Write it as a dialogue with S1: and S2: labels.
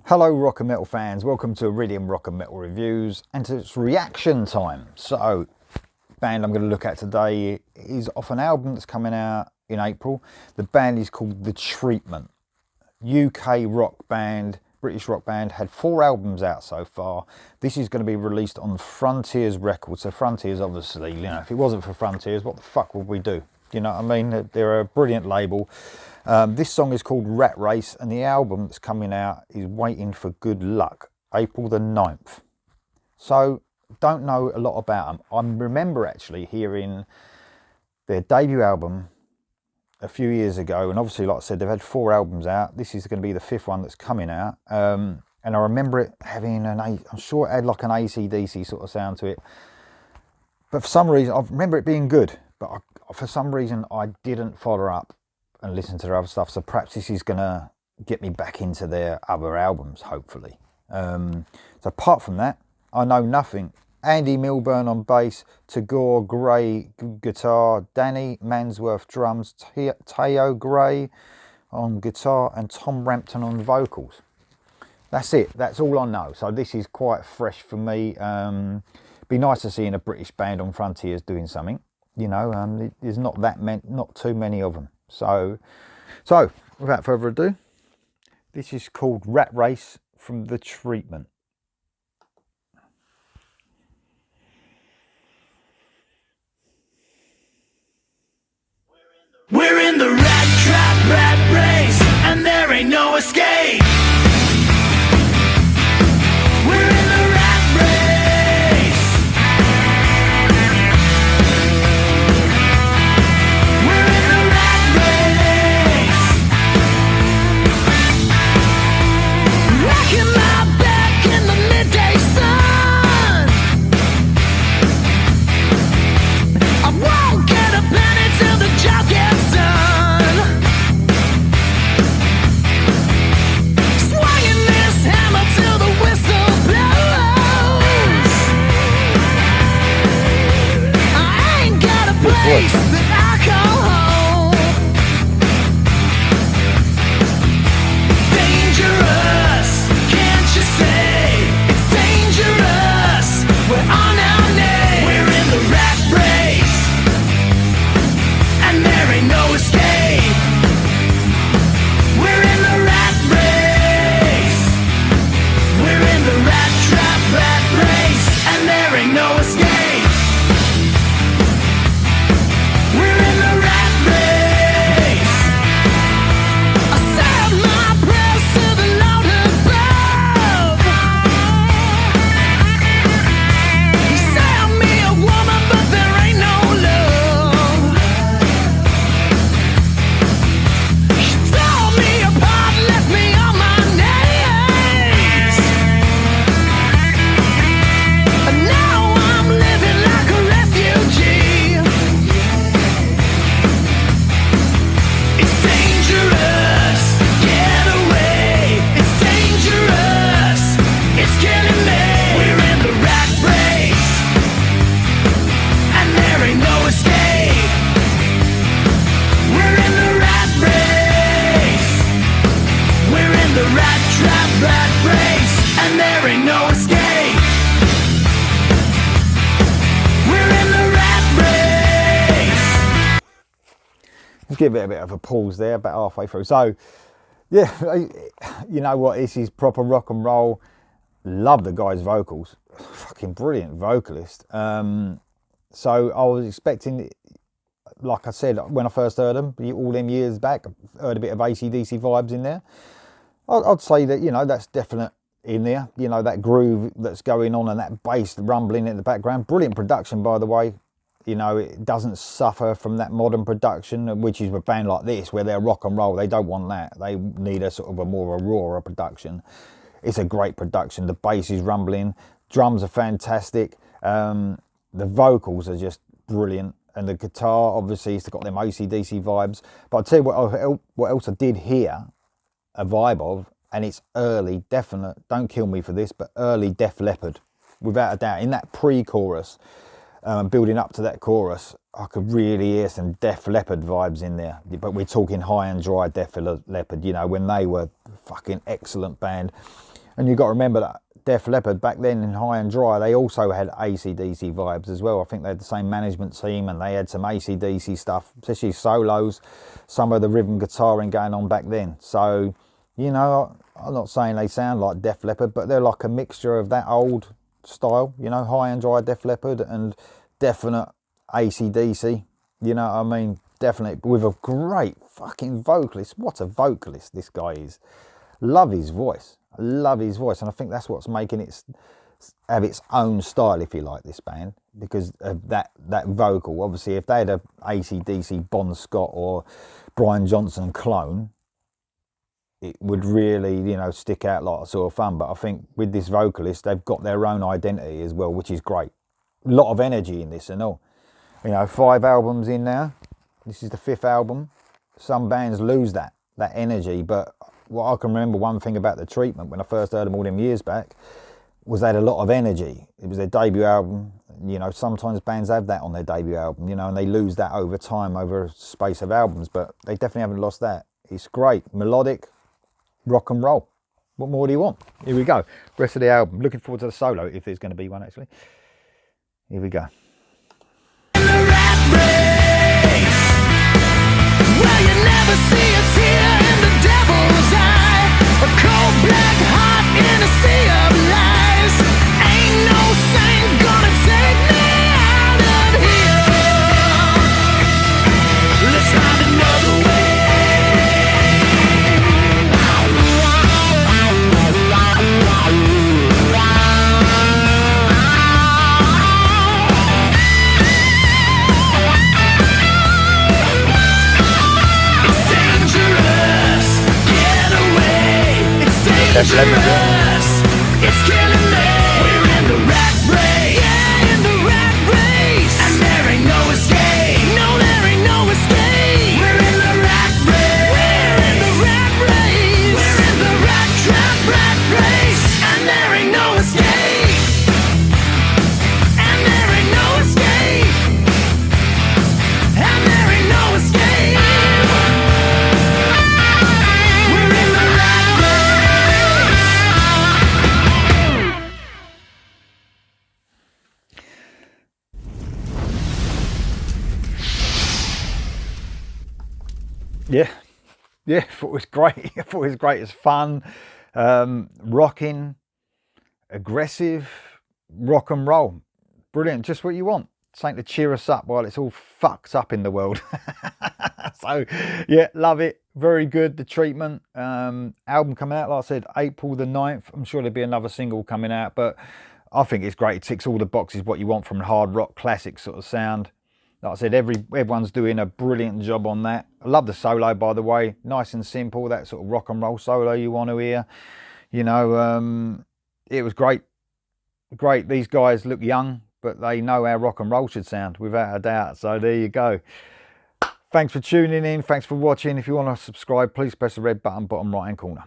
S1: Hello rock and metal fans, welcome to Iridium Rock and Metal Reviews, and it's reaction time. So, band I'm going to look at today is off an album that's coming out in April. The band is called The Treatment. UK rock band, British rock band, had 4 albums out so far. This is going to be released on Frontiers Records. So Frontiers, obviously, you know, if it wasn't for Frontiers, what the fuck would we do? You know what I mean? They're a brilliant label. This song is called Rat Race, and the album that's coming out is Waiting for Good Luck, April the 9th. So, don't know a lot about them. I remember actually hearing their debut album a few years ago, and obviously, like I said, they've had 4 albums out. This is going to be the 5th one that's coming out. And I remember it having I'm sure it had like an AC/DC sort of sound to it. But for some reason, I remember it being good, but for some reason, I didn't follow up and listen to their other stuff. So perhaps this is going to get me back into their other albums, hopefully. So apart from that, I know nothing. Andy Milburn on bass, Tagore Gray guitar, Danny Mansworth drums, Tao Gray on guitar, and Tom Rampton on vocals. That's it. That's all I know. So this is quite fresh for me. Be nice to see a British band on Frontiers doing something. You know, there's not too many of them. So without further ado, this is called Rat Race from The Treatment.
S2: We're in the rat trap, rat race, and there ain't no escape. We're in the rat race. We're in the rat race. Rocking my back in the midday sun. I won't get a penny till the job gets that I call home. Dangerous, can't you say? It's dangerous. We're on our name. We're in the rat race, and there ain't no escape. We're in the rat race. We're in the rat trap, rat race, and there ain't no escape.
S1: Give it a bit of a pause there, about halfway through. So yeah, you know what, this is proper rock and roll. Love the guy's vocals, fucking brilliant vocalist. So I was expecting, like I said, when I first heard them all them years back, I heard a bit of AC/DC vibes in there. I'd say that, you know, that's definite in there, you know, that groove that's going on and that bass rumbling in the background. Brilliant production, by the way. You know, it doesn't suffer from that modern production, which is a band like this, where they're rock and roll. They don't want that. They need a sort of a more raw production. It's a great production. The bass is rumbling. Drums are fantastic. The vocals are just brilliant. And the guitar, obviously, it's got them AC/DC vibes. But I'll tell you what else I did hear a vibe of, and it's early, definite, don't kill me for this, but early Def Leppard, without a doubt. In that pre-chorus, building up to that chorus, I could really hear some Def Leppard vibes in there. But we're talking high and dry Def Leppard, you know, when they were fucking excellent band. And you've got to remember that Def Leppard back then in High and Dry, they also had AC/DC vibes as well. I think they had the same management team and they had some AC/DC stuff, especially solos, some of the rhythm guitaring going on back then. So, you know, I'm not saying they sound like Def Leppard, but they're like a mixture of that old style, you know, High and Dry Def Leppard and definite AC/DC, you know what I mean? Definitely with a great fucking vocalist. What a vocalist this guy is. Love his voice. I love his voice, and I think that's what's making it have its own style, if you like, this band, because of that vocal. Obviously, if they had a AC/DC Bon Scott or Brian Johnson clone, it would really, you know, stick out like a sore thumb. But I think with this vocalist, they've got their own identity as well, which is great. A lot of energy in this and all. You know, 5 albums in now. This is the 5th album. Some bands lose that energy, but what I can remember, one thing about The Treatment when I first heard them all them years back, was they had a lot of energy. It was their debut album. You know, sometimes bands have that on their debut album, you know, and they lose that over time, over a space of albums, but they definitely haven't lost that. It's great, melodic, rock and roll. What more do you want? Here we go, rest of the album. Looking forward to the solo, if there's going to be one actually. Here we go.
S2: Well, you never see a tear in the devil's eye. A cold black heart in a sea of lies. Ain't no saint gonna take me out of here. Let's find another way.
S1: Def Leppard.
S2: It's killing me. We're in the rat race. Yeah, in the rat race. And there ain't no escape. No, there ain't no escape. We're in the rat race. We're in the rat race. We're in the rat trap rat race. And there ain't no escape. And there ain't no escape. And there ain't no escape. We're in the rat race.
S1: Yeah, I thought it was great. I thought it was great. It's fun, rocking, aggressive, rock and roll. Brilliant, just what you want. Something to cheer us up while it's all fucked up in the world. So, yeah, love it. Very good, The Treatment. Album coming out, like I said, April the 9th. I'm sure there'll be another single coming out, but I think it's great. It ticks all the boxes, what you want from a hard rock classic sort of sound. Like I said, everyone's doing a brilliant job on that. I love the solo, by the way. Nice and simple, that sort of rock and roll solo you want to hear. You know, it was great. Great. These guys look young, but they know how rock and roll should sound, without a doubt. So there you go. Thanks for tuning in. Thanks for watching. If you want to subscribe, please press the red button bottom right hand corner.